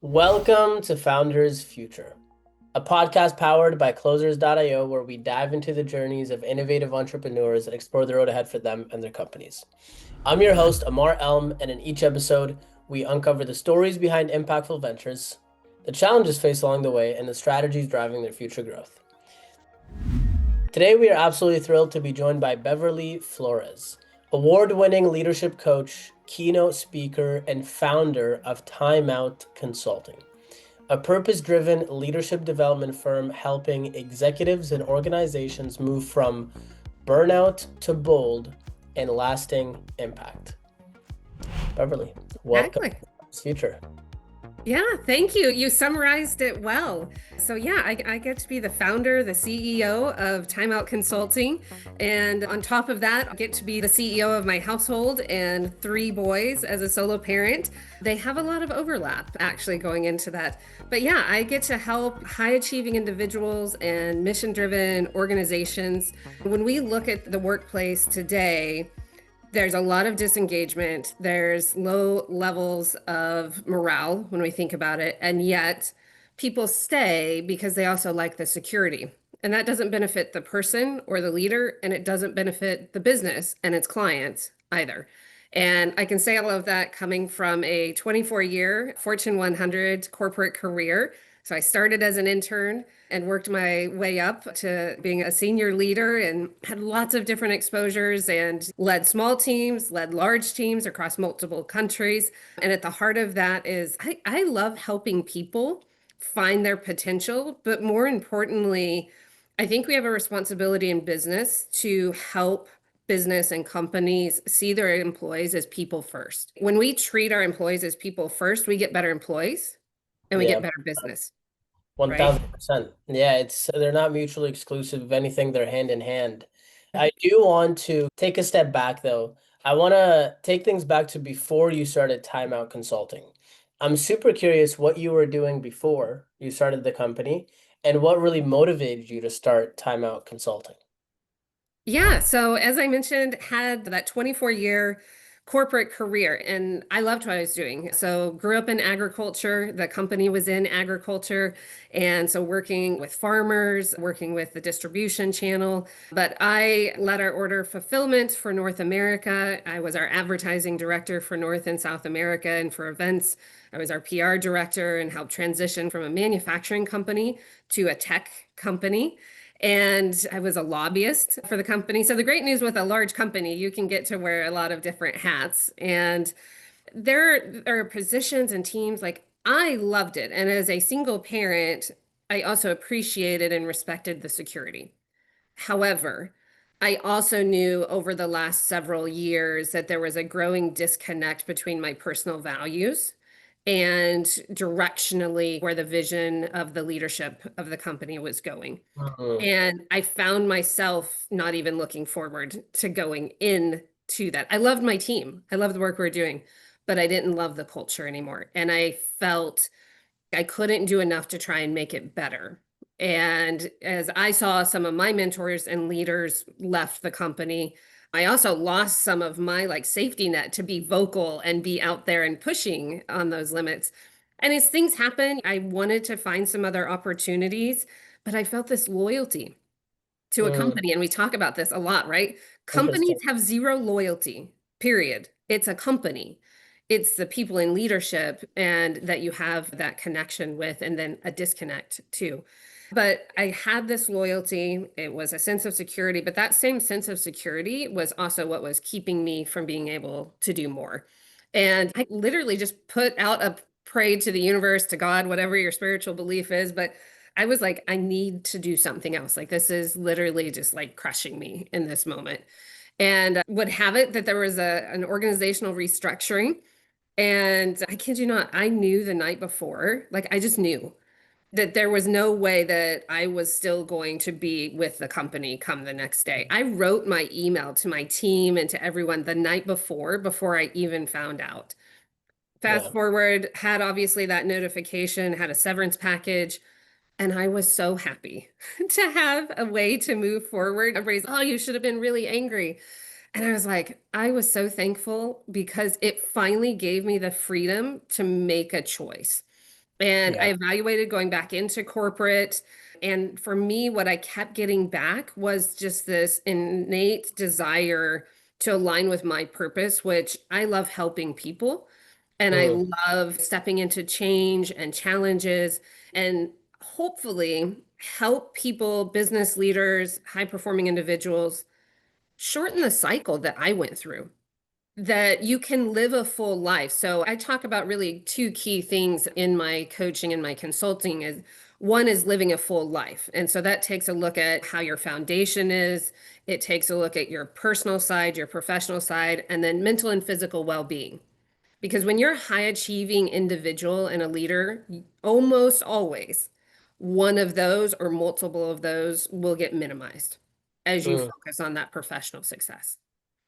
Welcome to Founders Future, a podcast powered by Closers.io, where we dive into the journeys of innovative entrepreneurs and explore the road ahead for them and their companies. I'm your host, Ammar, and in each episode, we uncover the stories behind impactful ventures, the challenges faced along the way, and the strategies driving their future growth. Today, we are absolutely thrilled to be joined by Beverly Flores, award-winning leadership coach, keynote speaker, and founder of ThymeOut Consulting, a purpose-driven leadership development firm helping executives and organizations move from burnout to bold and lasting impact. Beverly, welcome Exactly. to this future. Yeah, thank you. You summarized it well. So, yeah, I get to be the founder, the CEO of ThymeOut Consulting. And on top of that, I get to be the CEO of my household and three boys as a solo parent. They have a lot of overlap actually going into that. But yeah, I get to help high achieving individuals and mission driven organizations. When we look at the workplace today, there's a lot of disengagement. There's low levels of morale when we think about it. And yet people stay because they also like the security. And that doesn't benefit the person or the leader, and it doesn't benefit the business and its clients either. And I can say all of that coming from a 24-year Fortune 100 corporate career. So I started as an intern and worked my way up to being a senior leader and had lots of different exposures and led small teams, led large teams across multiple countries. And at the heart of that is I love helping people find their potential, but more importantly, I think we have a responsibility in business to help business and companies see their employees as people first. When we treat our employees as people first, we get better employees and we Yeah, get better business, right? 1000%. Yeah, they're not mutually exclusive. If anything, they're hand in hand. I do want to take a step back though. I want to take things back to before you started Timeout Consulting. I'm super curious what you were doing before you started the company and what really motivated you to start Timeout Consulting. Yeah, so as I mentioned, had that 24-year corporate career and I loved what I was doing. So grew up in agriculture, the company was in agriculture, and so working with farmers, working with the distribution channel, but I led our order fulfillment for North America. I was our advertising director for North and South America and for events. I was our PR director and helped transition from a manufacturing company to a tech company. And I was a lobbyist for the company. So the great news with a large company, you can get to wear a lot of different hats. And there are positions and teams like I loved it. And as a single parent, I also appreciated and respected the security. However, I also knew over the last several years that there was a growing disconnect between my personal values and directionally where the vision of the leadership of the company was going. Mhm. And I found myself not even looking forward to going into that. I loved my team. I loved the work we were doing, but I didn't love the culture anymore. And I felt I couldn't do enough to try and make it better. And as I saw some of my mentors and leaders left the company, I also lost some of my like safety net to be vocal and be out there and pushing on those limits. And as things happen, I wanted to find some other opportunities, but I felt this loyalty to a Mm, company. And we talk about this a lot, right? Companies interesting. have zero loyalty, period. It's a company. It's the people in leadership and that you have that connection with, and then a disconnect too. But I had this loyalty. It was a sense of security, but that same sense of security was also what was keeping me from being able to do more. And I literally just put out a pray to the universe, to God, whatever your spiritual belief is. But I was like, I need to do something else. Like, this is literally just like crushing me in this moment. And would have it that there was an organizational restructuring. And I kid you not, I knew the night before, like, I just knew that there was no way that I was still going to be with the company come the next day. I wrote my email to my team and to everyone the night before I even found out. Fast Yeah. forward, had obviously that notification, had a severance package. And I was so happy to have a way to move forward. Everybody's, oh, you should have been really angry. And I was like, I was so thankful because it finally gave me the freedom to make a choice. And I Yeah. evaluated going back into corporate. And for me, what I kept getting back was just this innate desire to align with my purpose, which I love helping people. And I Mm, love stepping into change and challenges and hopefully help people, business leaders, high performing individuals shorten the cycle that I went through, that you can live a full life. So I talk about really two key things in my coaching and my consulting is one is living a full life. And so that takes a look at how your foundation is. It takes a look at your personal side, your professional side, and then mental and physical well-being. Because when you're a high achieving individual and a leader, almost always one of those or multiple of those will get minimized as you mm, focus on that professional success.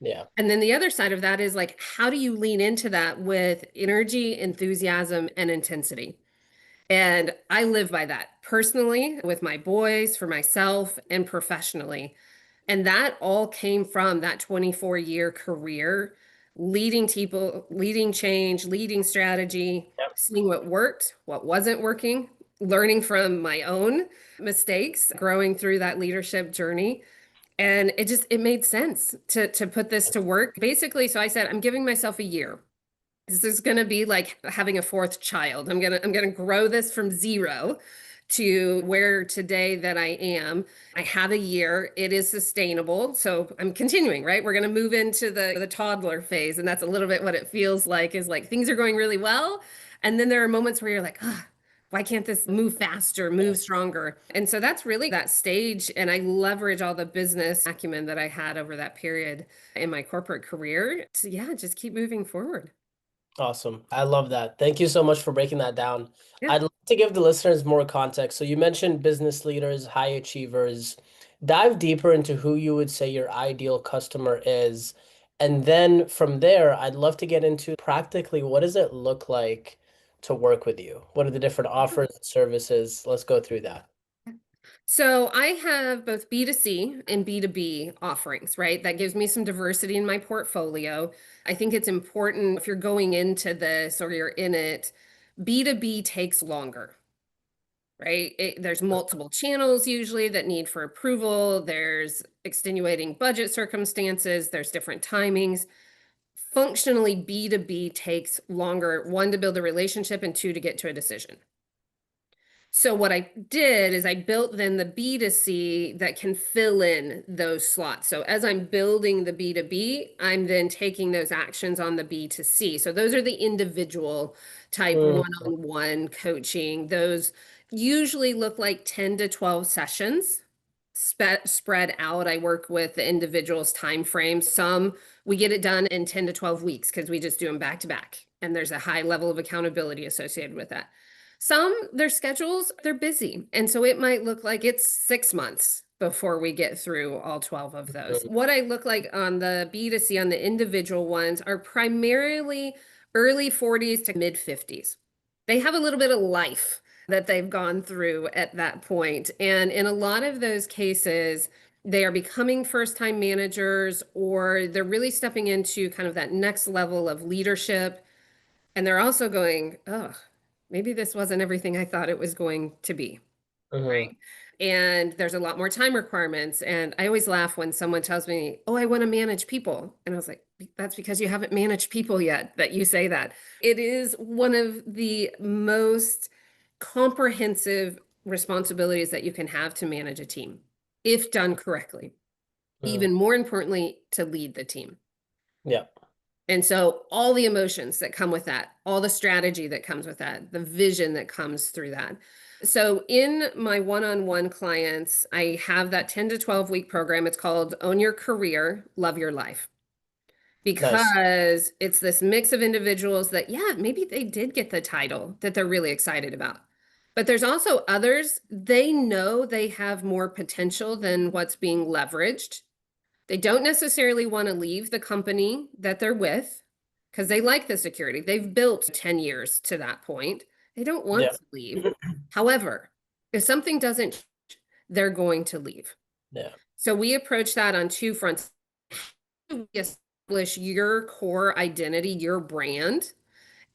yeah. And then the other side of that is like, how do you lean into that with energy, enthusiasm, and intensity? And I live by that personally with my boys, for myself, and professionally. And that all came from that 24-year career, leading people, leading change, leading strategy, Yep. seeing what worked, what wasn't working, learning from my own mistakes, growing through that leadership journey. And it made sense to put this to work. Basically, so I said, I'm giving myself a year. This is going to be like having a fourth child. I'm going to grow this from zero to where today that I am. I have a year. It is sustainable. So I'm continuing, right? We're going to move into the toddler phase, and that's a little bit what it feels like is like things are going really well, and then there are moments where you're like, ah, why can't this move faster, move stronger? And so that's really that stage. And I leverage all the business acumen that I had over that period in my corporate career to, yeah, just keep moving forward. Awesome. I love that. Thank you so much for breaking that down. Yeah. I'd like to give the listeners more context. So you mentioned business leaders, high achievers. Dive deeper into who you would say your ideal customer is. And then from there, I'd love to get into practically what does it look like to work with you? What are the different offers and services? Let's go through that. So I have both B2C and B2B offerings, right? That gives me some diversity in my portfolio. I think it's important if you're going into this or you're in it, B2B takes longer, right? There's multiple channels usually that need for approval. There's extenuating budget circumstances. There's different timings. Functionally, B2B takes longer, one, to build a relationship and two, to get to a decision. So what I did is I built then the B2C that can fill in those slots. So as I'm building the B2B, I'm then taking those actions on the B2C. So those are the individual type Mm, one-on-one coaching. Those usually look like 10 to 12 sessions spread out. I work with the individual's time frame. Some we get it done in 10 to 12 weeks because we just do them back to back. And there's a high level of accountability associated with that. Some, their schedules, they're busy. And so it might look like it's 6 months before we get through all 12 of those. mm, What I look like on the B2C, on the individual ones, are primarily early 40s to mid 50s. They have a little bit of life that they've gone through at that point. And in a lot of those cases, they are becoming first time managers or they're really stepping into kind of that next level of leadership. And they're also going, oh, maybe this wasn't everything I thought it was going to be. mhm. Right. And there's a lot more time requirements. And I always laugh when someone tells me, oh, I want to manage people. And I was like, that's because you haven't managed people yet that you say that. It is one of the most comprehensive responsibilities that you can have to manage a team if done correctly. Mhm. Even more importantly, to lead the team. Yeah. And so all the emotions that come with that, all the strategy that comes with that, the vision that comes through that. So in my one-on-one clients, I have that 10 to 12 week program. It's called Own Your Career, Love Your Life. Nice. Because it's this mix of individuals that, yeah, maybe they did get the title that they're really excited about. But there's also others, they know they have more potential than what's being leveraged. They don't necessarily want to leave the company that they're with because they like the security. They've built 10 years to that point. They don't want Yeah. to leave. However, if something doesn't, they're going to leave. Yeah. So we approach that on two fronts. We establish your core identity, your brand,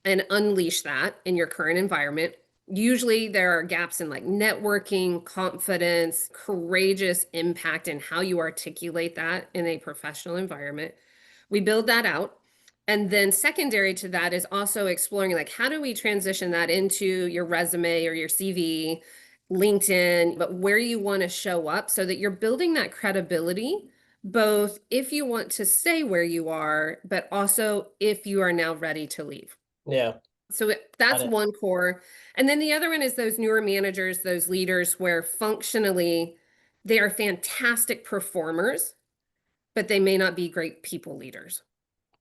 and unleash that in your current environment. Usually there are gaps in like networking, confidence, courageous impact, and how you articulate that in a professional environment. We build that out. And then secondary to that is also exploring like how do we transition that into your resume or your CV, LinkedIn, but where you want to show up so that you're building that credibility, both if you want to stay where you are, but also if you are now ready to leave. Yeah, So got that's it. one core. And then the other one is those newer managers, those leaders where functionally they are fantastic performers, but they may not be great people leaders.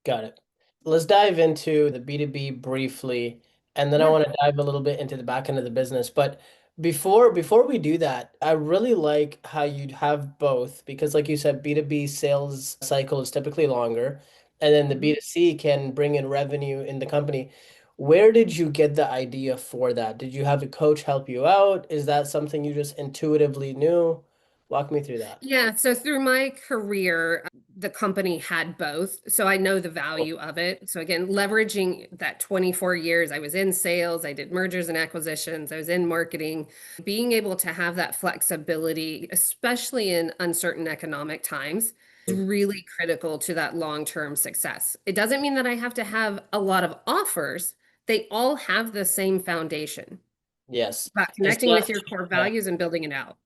Got it. Let's dive into the B2B briefly, and then I Yeah. want to dive a little bit into the back end of the business. But before we do that, I really like how you have both because like you said, B2B sales cycle is typically longer, and then the Mhm. B2C can bring in revenue in the company. Where did you get the idea for that? Did you have a coach help you out? Is that something you just intuitively knew? Walk me through that. Yeah, so through my career, the company had both. So I know the value of it. So again, leveraging that 24 years, I was in sales, I did mergers and acquisitions, I was in marketing, being able to have that flexibility, especially in uncertain economic times, is really critical to that long-term success. It doesn't mean that I have to have a lot of offers. They all have the same foundation, Yes. about It's connecting not, with your core yeah. values and building it out.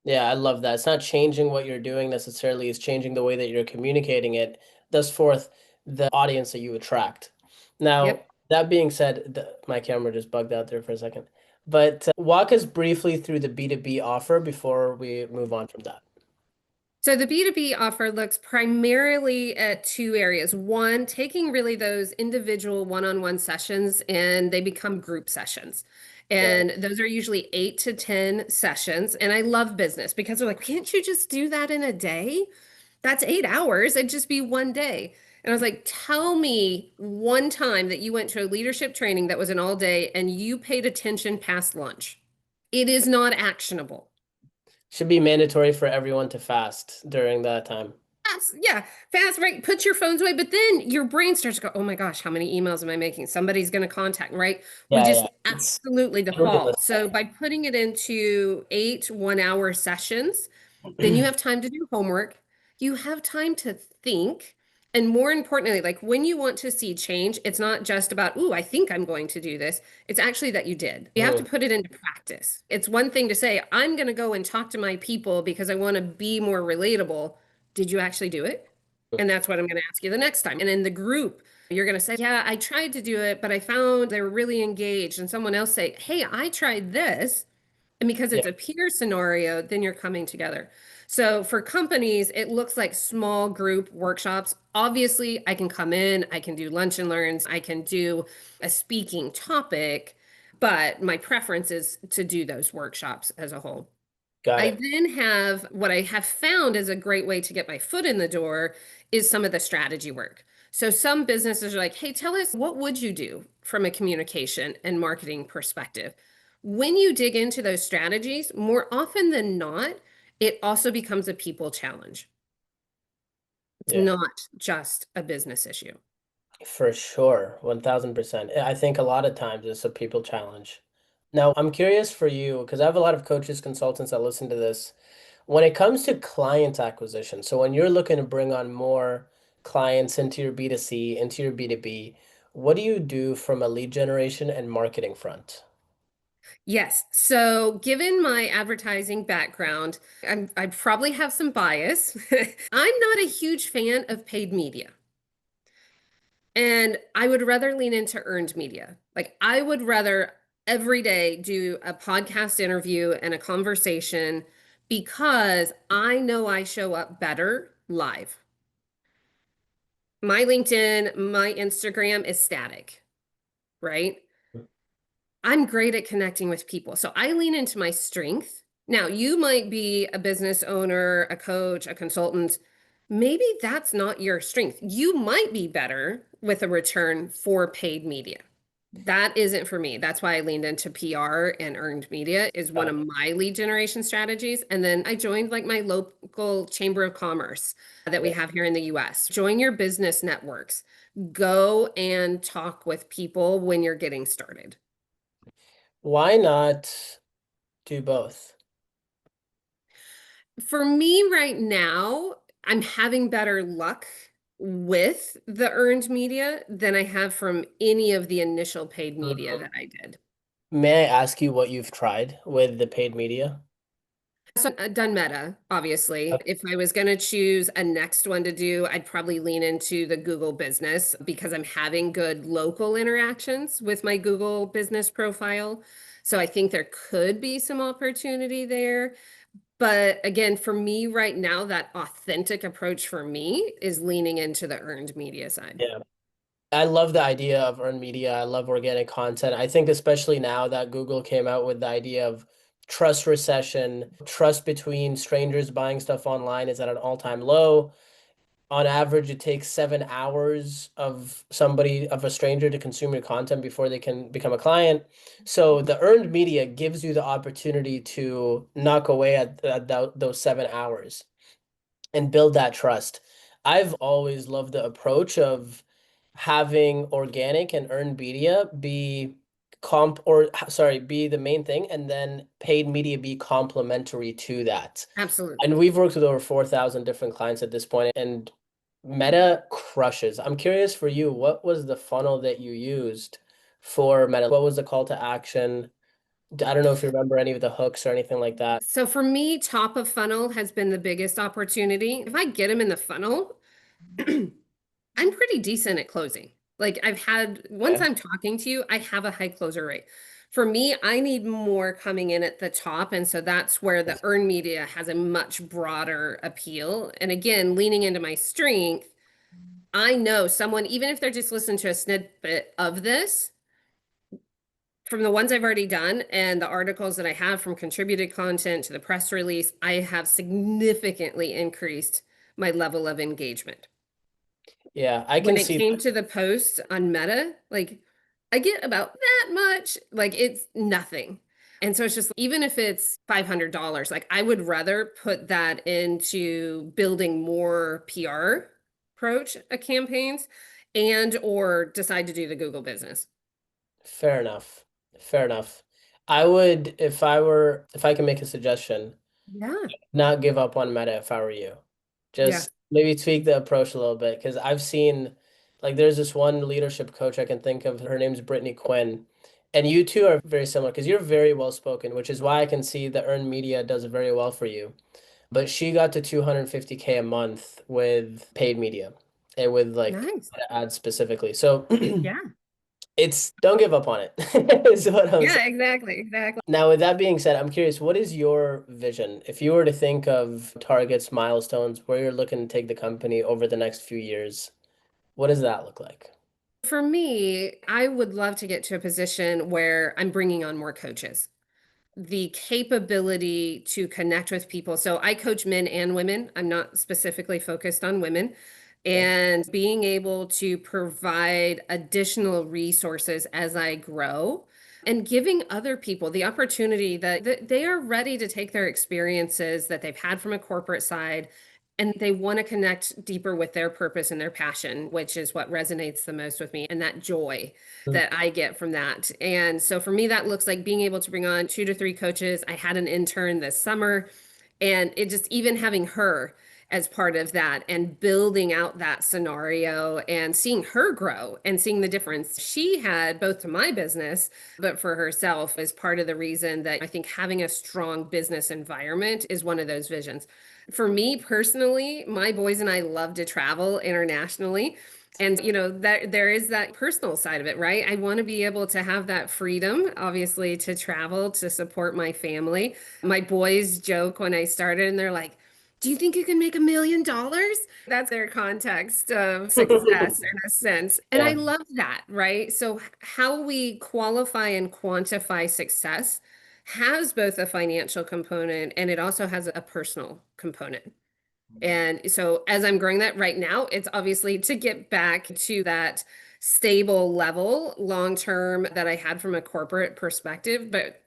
Yeah, I love that. It's not changing what you're doing necessarily, it's changing the way that you're communicating it, thus forth the audience that you attract. Now, Yep. that being said, my camera just bugged out there for a second. But walk us briefly through the B2B offer before we move on from that. So the B2B offer looks primarily at two areas. One, taking really those individual one-on-one sessions and they become group sessions. Got And it. those are usually 8 to 10 sessions. And I love business because they're like, can't you just do that in a day? That's 8 hours. It'd just be one day. And I was like, tell me one time that you went to a leadership training that was an all day and you paid attention past lunch. It is not actionable. Should be mandatory for everyone to fast during that time. Yeah, fast, right? Put your phones away, but then your brain starts to go, oh my gosh, how many emails am I making? Somebody's going to contact, right? We Yeah, just yeah. It's absolutely ridiculous. default. So by putting it into 8 1-hour sessions, then you have time to do homework. You have time to think. And more importantly, like when you want to see change, it's not just about, ooh, I think I'm going to do this. It's actually that you did. You have to Mhm. put it into practice. It's one thing to say, I'm going to go and talk to my people because I want to be more relatable. Did you actually do it? And that's what I'm going to ask you the next time. And in the group, you're going to say, yeah, I tried to do it, but I found they were really engaged. And someone else say, hey, I tried this. And because Yeah, it's a peer scenario, then you're coming together. So for companies, it looks like small group workshops. Obviously, I can come in, I can do lunch and learns, I can do a speaking topic, but my preference is to do those workshops as a whole. got I it. then have what I have found is a great way to get my foot in the door is some of the strategy work. So some businesses are like, hey, tell us what would you do from a communication and marketing perspective? When you dig into those strategies, more often than not, it also becomes a people challenge. It's Yeah. not just a business issue. For sure, 1000%. I think a lot of times it's a people challenge. Now, I'm curious for you because I have a lot of coaches, consultants that listen to this. When it comes to client acquisition, so when you're looking to bring on more clients into your B2C, into your B2B, what do you do from a lead generation and marketing front? Yes. So, given my advertising background, I probably have some bias. I'm not a huge fan of paid media. And I would rather lean into earned media. Like, I would rather every day do a podcast interview and a conversation because I know I show up better live. My LinkedIn, my Instagram is static, right? I'm great at connecting with people. So I lean into my strength. Now, you might be a business owner, a coach, a consultant. Maybe that's not your strength. You might be better with a return for paid media. That isn't for me. That's why I leaned into PR and earned media is one Got of it. my lead generation strategies. And then I joined like my local chamber of commerce that we Yeah. have here in the US. Join your business networks. Go and talk with people when you're getting started. Why not do both? For me right now, I'm having better luck with the earned media than I have from any of the initial paid media Mhm. that I did. May I ask you what you've tried with the paid media? So I've done Meta, obviously. If I was going to choose a next one to do, I'd probably lean into the Google business because I'm having good local interactions with my Google business profile. So I think there could be some opportunity there. But again, for me right now, that authentic approach for me is leaning into the earned media side. Yeah. I love the idea of earned media. I love organic content. I think especially now that Google came out with the idea of trust recession, trust between strangers buying stuff online is at an all-time low. On average, it takes 7 hours of a stranger to consume your content before they can become a client. So the earned media gives you the opportunity to knock away at those 7 hours and build that trust. I've always loved the approach of having organic and earned media be be the main thing, and then paid media be complementary to that. And Absolutely. we've worked with over 4,000 different clients at this point, and Meta crushes. I'm curious for you, what was the funnel that you used for Meta? What was the call to action? I don't know if you remember any of the hooks or anything like that. So for me, top of funnel has been the biggest opportunity. If I get them in the funnel, I'm pretty decent at closing. Like once Okay. I'm talking to you, I have a high closer rate. For me, I need more coming in at the top. And so that's where the earned media has a much broader appeal. And again, leaning into my strength, I know someone, even if they're just listening to a snippet of this, from the ones I've already done and the articles that I have from contributed content to the press release, I have significantly increased my level of engagement. Yeah, I When can it see came that. to the post on Meta, like I get about that much, like it's nothing. And so it's just even if it's $500, like I would rather put that into building more PR approach campaigns and or decide to do the Google business. Fair enough. Fair enough. I would, if I can make a suggestion, Yeah. not give up on Meta if I were you. Yeah. Just maybe tweak the approach a little bit because I've seen, like, there's this one leadership coach I can think of. Her name's Brittany Quinn. And you two are very similar because you're very well spoken, which is why I can see the earned media does very well for you. But she got to 250K a month with paid media and with like Nice. ads specifically. So Yeah. it's don't give up on it, is what I'm saying. Yeah, exactly. Exactly. Now, with that being said, I'm curious, what is your vision? If you were to think of targets, milestones, where you're looking to take the company over the next few years, what does that look like? For me, I would love to get to a position where I'm bringing on more coaches. The capability to connect with people. So I coach men and women. I'm not specifically focused on women. Okay. And being able to provide additional resources as I grow and giving other people the opportunity that they are ready to take their experiences that they've had from a corporate side and they want to connect deeper with their purpose and their passion, which is what resonates the most with me, and that joy Mm. that I get from that. And so for me, that looks like being able to bring on 2 to 3 coaches. I had an intern this summer, and it just even having her as part of that and building out that scenario and seeing her grow and seeing the difference she had both to my business, but for herself is part of the reason that I think having a strong business environment is one of those visions. For me personally, my boys and I love to travel internationally. And that there is that personal side of it, right? I want to be able to have that freedom, obviously, to travel to support my family. My boys joke when I started, and they're like, "Do you think you can make $1 million?" That's their context of success in a sense. And I Yeah, love that, right? So, how we qualify and quantify success has both a financial component and it also has a personal component. And so as I'm growing that right now, it's obviously to get back to that stable level long term that I had from a corporate perspective. But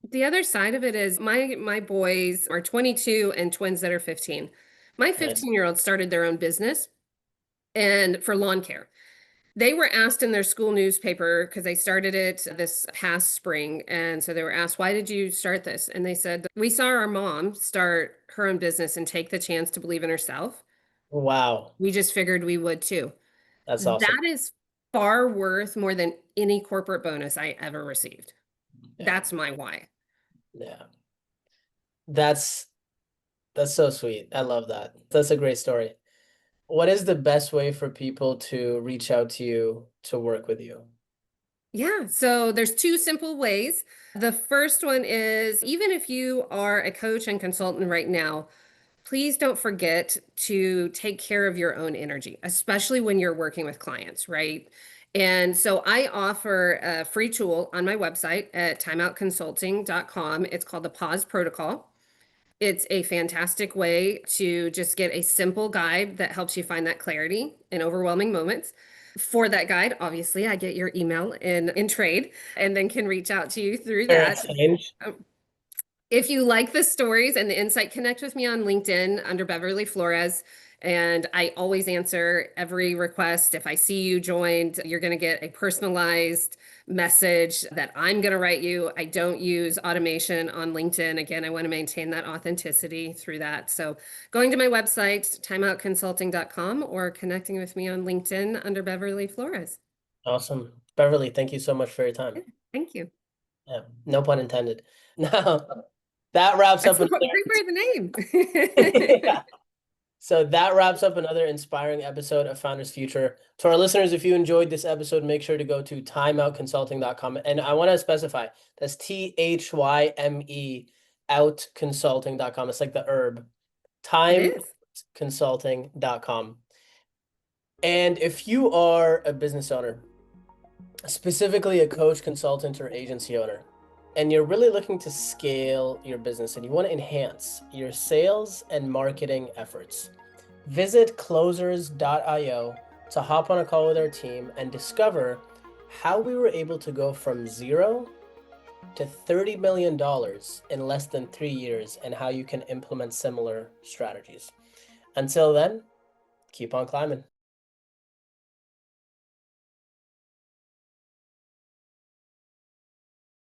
the other side of it is my boys are 22 and twins that are 15. My nice. 15-year-old started their own business and for lawn care. They were asked in their school newspaper because they started it this past spring. And so they were asked, why did you start this? And they said, we saw our mom start her own business and take the chance to believe in herself. Wow, We just figured we would too. that's awesome. That is far worth more than any corporate bonus I ever received. Yeah, That's my why. yeah. That's that's so sweet. I love that. That's a great story. What is the best way for people to reach out to you to work with you? Yeah, so there's two simple ways. The first one is even if you are a coach and consultant right now, please don't forget to take care of your own energy, especially when you're working with clients, right? And so I offer a free tool on my website at timeoutconsulting.com. It's called the Pause Protocol. It's a fantastic way to just get a simple guide that helps you find that clarity in overwhelming moments. For that guide, obviously, I get your email in trade and then can reach out to you through Fair that. exchange. If you like the stories and the insight, connect with me on LinkedIn under Beverly Flores. And I always answer every request. If I see you joined, you're going to get a personalized message that I'm going to write you. I don't use automation on LinkedIn. Again, I want to maintain that authenticity through that. So going to my website, timeoutconsulting.com, or connecting with me on LinkedIn under Beverly Flores. Awesome. Beverly, thank you so much for your time. Yeah, thank you. Yeah, no pun intended. Now, that wraps That's up the great part of another. the name. Yeah. So that wraps up another inspiring episode of Founders Future. To our listeners, if you enjoyed this episode, make sure to go to timeoutconsulting.com. And I want to specify that's THYME outconsulting.com. It's like the herb. It is. Timeconsulting.com. And if you are a business owner, specifically a coach, consultant, or agency owner, and you're really looking to scale your business and you want to enhance your sales and marketing efforts, visit closers.io to hop on a call with our team and discover how we were able to go from zero to $30 million in less than 3 years and how you can implement similar strategies. Until then, keep on climbing.